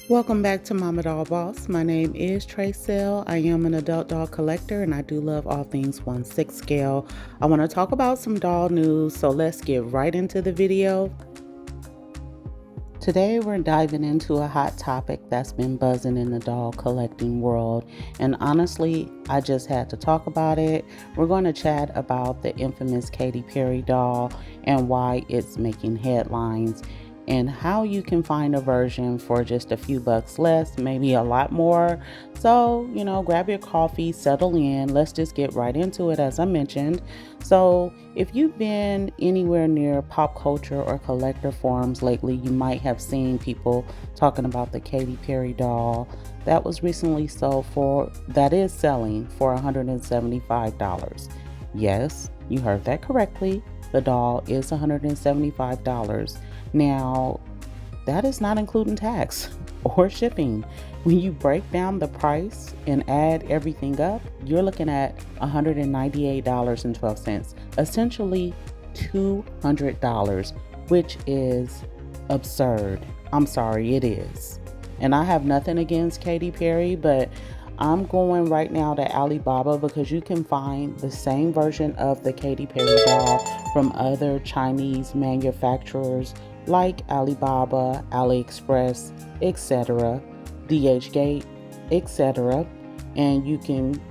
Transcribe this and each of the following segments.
Welcome back to MamaDollBoss. My name is Tracell. I am an adult doll collector and I do love all things 1/6 scale. I want to talk about some doll news, so let's get right into the video. Today we're diving into a hot topic that's been buzzing in the doll collecting world, and honestly, I just had to talk about it. We're going to chat about the infamous Katy Perry doll and why it's making headlines, and how you can find a version for just a few bucks less, maybe a lot more. So, grab your coffee, settle in. Let's just get right into it, as I mentioned. So, if you've been anywhere near pop culture or collector forums lately, you might have seen people talking about the Katy Perry doll that was recently that is selling for $175. Yes, you heard that correctly. The doll is $175. Now, that is not including tax or shipping. When you break down the price and add everything up, you're looking at $198.12, essentially $200, which is absurd. I'm sorry, it is. And I have nothing against Katy Perry, but I'm going right now to Alibaba because you can find the same version of the Katy Perry doll from other Chinese manufacturers like Alibaba, AliExpress, etc., DHgate, etc. And you can,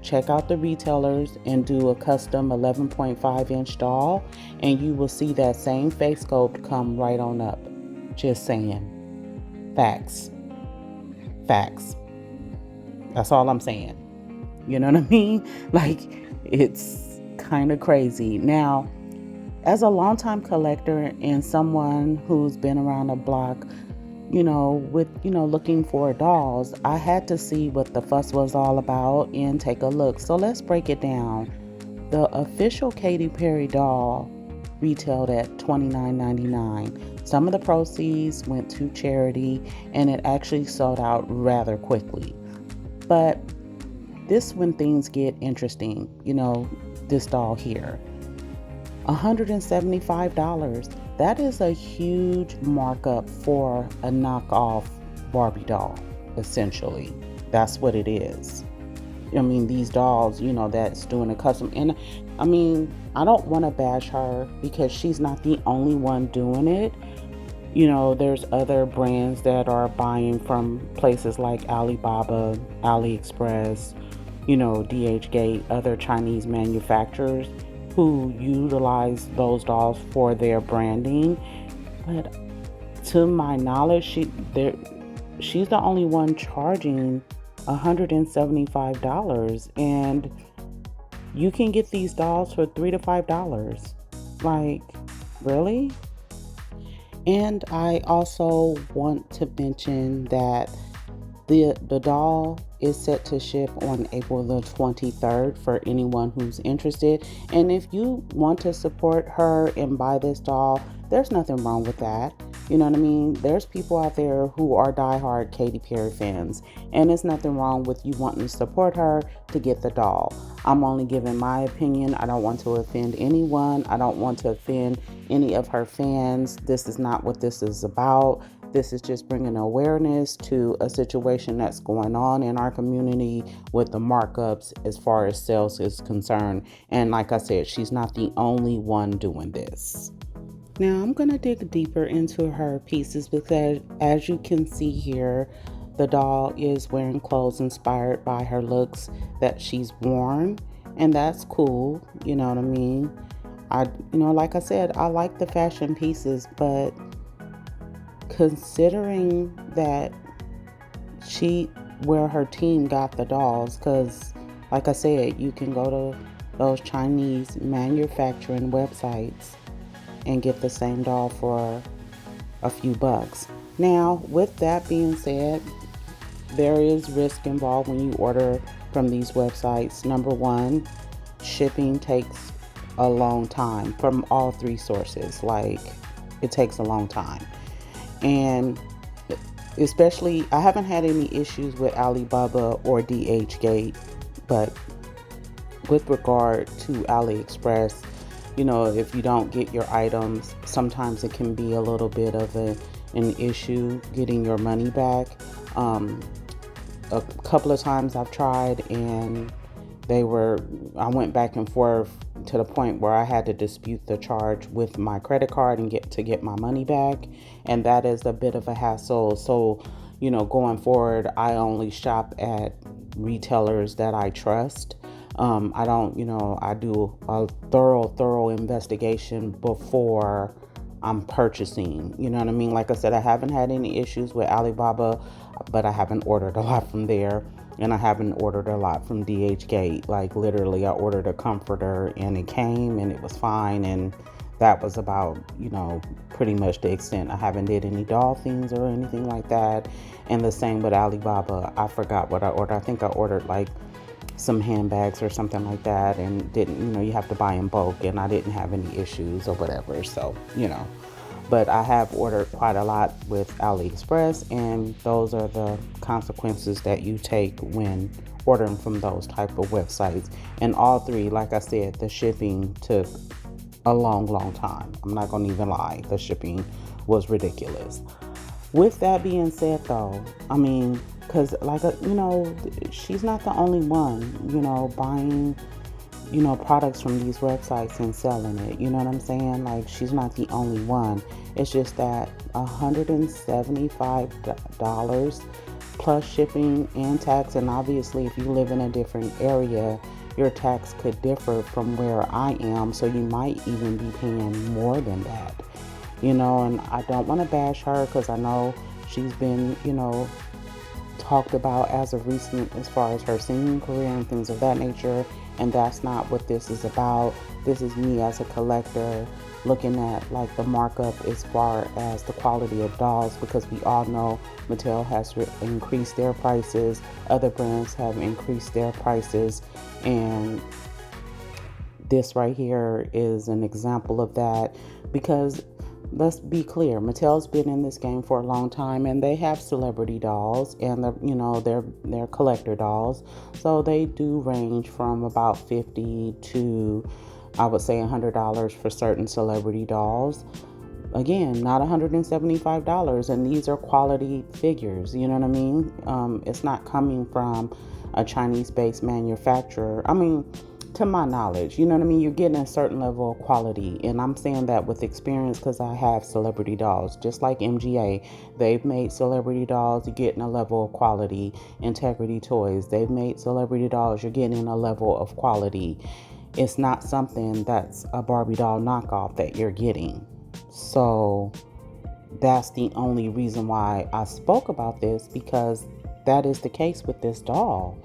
check out the retailers and do a custom 11.5-inch doll, and you will see that same face sculpt come right on up. Just saying. Facts. Facts. That's all I'm saying. You know what I mean? Like, it's kind of crazy. Now, as a longtime collector and someone who's been around the block, looking for dolls, I had to see what the fuss was all about and take a look. So let's break it down. The official Katy Perry doll retailed at $29.99. Some of the proceeds went to charity, and it actually sold out rather quickly. But this when things get interesting, this doll here. $175. That is a huge markup for a knockoff Barbie doll, essentially. That's what it is. I mean, these dolls, that's doing a custom. And I mean, I don't want to bash her because she's not the only one doing it. There's other brands that are buying from places like Alibaba, AliExpress, DHgate, other Chinese manufacturers who utilize those dolls for their branding. But to my knowledge, she's the only one charging $175, and you can get these dolls for $3 to $5. Like, really? And I also want to mention that the doll is set to ship on April the 23rd for anyone who's interested. And if you want to support her and buy this doll, there's nothing wrong with that. You know what I mean? There's people out there who are diehard Katy Perry fans, and there's nothing wrong with you wanting to support her to get the doll. I'm only giving my opinion. I don't want to offend anyone. I don't want to offend any of her fans. This is not what this is about. This is just bringing awareness to a situation that's going on in our community with the markups as far as sales is concerned. And like I said, she's not the only one doing this. Now I'm going to dig deeper into her pieces because, as you can see here, the doll is wearing clothes inspired by her looks that she's worn, and that's cool. You know what I mean? Like I said, I like the fashion pieces, but considering that where her team got the dolls, because like I said, you can go to those Chinese manufacturing websites and get the same doll for a few bucks. Now, with that being said, there is risk involved when you order from these websites. Number one, shipping takes a long time from all three sources. Like, it takes a long time. And especially, I haven't had any issues with Alibaba or DHgate, but with regard to AliExpress, if you don't get your items, sometimes it can be a little bit of an an issue getting your money back. A couple of times I've tried, and I went back and forth to the point where I had to dispute the charge with my credit card and get my money back. And that is a bit of a hassle. So, going forward, I only shop at retailers that I trust. I don't, I do a thorough investigation before I'm purchasing. You know what I mean? Like I said, I haven't had any issues with Alibaba, but I haven't ordered a lot from there. And I haven't ordered a lot from DHgate. Like literally, I ordered a comforter and it came and it was fine. And that was about, pretty much the extent. I haven't did any doll things or anything like that. And the same with Alibaba. I forgot what I ordered. I think I ordered like some handbags or something like that, and didn't, you have to buy in bulk, and I didn't have any issues or whatever. So, but I have ordered quite a lot with AliExpress, and those are the consequences that you take when ordering from those type of websites. And all three, like I said, the shipping took a long time. I'm not gonna even lie, the shipping was ridiculous. With that being said, though, I mean, because she's not the only one, buying, products from these websites and selling it. You know what I'm saying? Like, she's not the only one. It's just that $175 plus shipping and tax. And obviously, if you live in a different area, your tax could differ from where I am. So you might even be paying more than that. And I don't want to bash her, because I know she's been, talked about as of recent as far as her singing career and things of that nature. And that's not what this is about. This is me as a collector looking at like the markup as far as the quality of dolls, because we all know Mattel has increased their prices. Other brands have increased their prices. And this right here is an example of that, because let's be clear, Mattel's been in this game for a long time, and they have celebrity dolls and they're collector dolls. So they do range from about $50 to, I would say, $100 for certain celebrity dolls. Again, not $175, and these are quality figures. You know what I mean? It's not coming from a Chinese-based manufacturer. I mean, to my knowledge, you know what I mean? You're getting a certain level of quality, and I'm saying that with experience, because I have celebrity dolls. Just like MGA, they've made celebrity dolls, you're getting a level of quality. Integrity Toys, they've made celebrity dolls, you're getting a level of quality. It's not something that's a Barbie doll knockoff that you're getting. So that's the only reason why I spoke about this, because that is the case with this doll.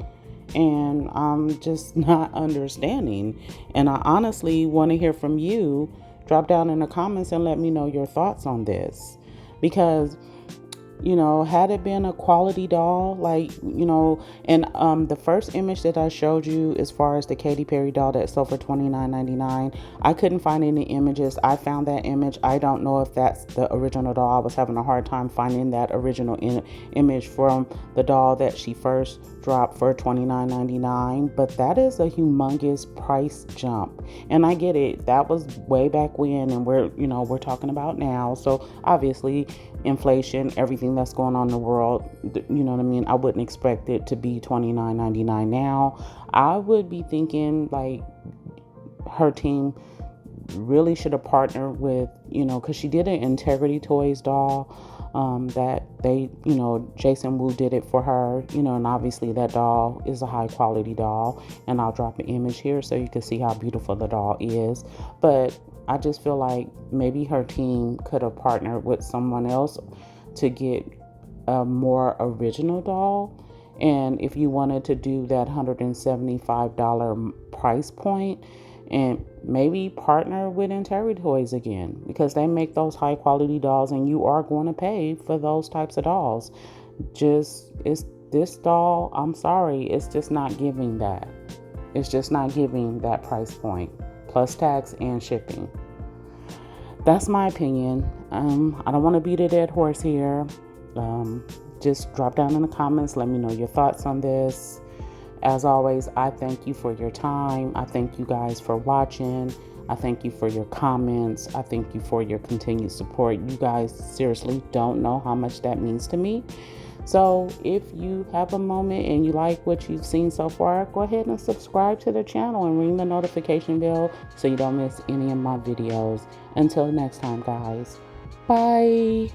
And I'm just not understanding. And I honestly want to hear from you. Drop down in the comments and let me know your thoughts on this. Because, had it been a quality doll, like, and the first image that I showed you as far as the Katy Perry doll that sold for $29.99, I couldn't find any images. I found that image. I don't know if that's the original doll. I was having a hard time finding that original image from the doll that she first dropped for $29.99, but that is a humongous price jump. And I get it. That was way back when, and we're talking about now. So obviously, inflation, everything that's going on in the world, you know what I mean? I wouldn't expect it to be $29.99 now. I would be thinking like her team really should have partnered with, because she did an Integrity Toys doll that they, Jason Wu did it for her, and obviously that doll is a high quality doll, and I'll drop an image here so you can see how beautiful the doll is. But I just feel like maybe her team could have partnered with someone else to get a more original doll. And if you wanted to do that $175 price point, and maybe partner with Integrity Toys again, because they make those high quality dolls, and you are going to pay for those types of dolls. It's this doll, I'm sorry, it's just not giving that. It's just not giving that price point, plus tax and shipping. That's my opinion. I don't want to beat a dead horse here. Just drop down in the comments. Let me know your thoughts on this. As always, I thank you for your time. I thank you guys for watching. I thank you for your comments. I thank you for your continued support. You guys seriously don't know how much that means to me. So if you have a moment and you like what you've seen so far, go ahead and subscribe to the channel and ring the notification bell so you don't miss any of my videos. Until next time, guys. Bye.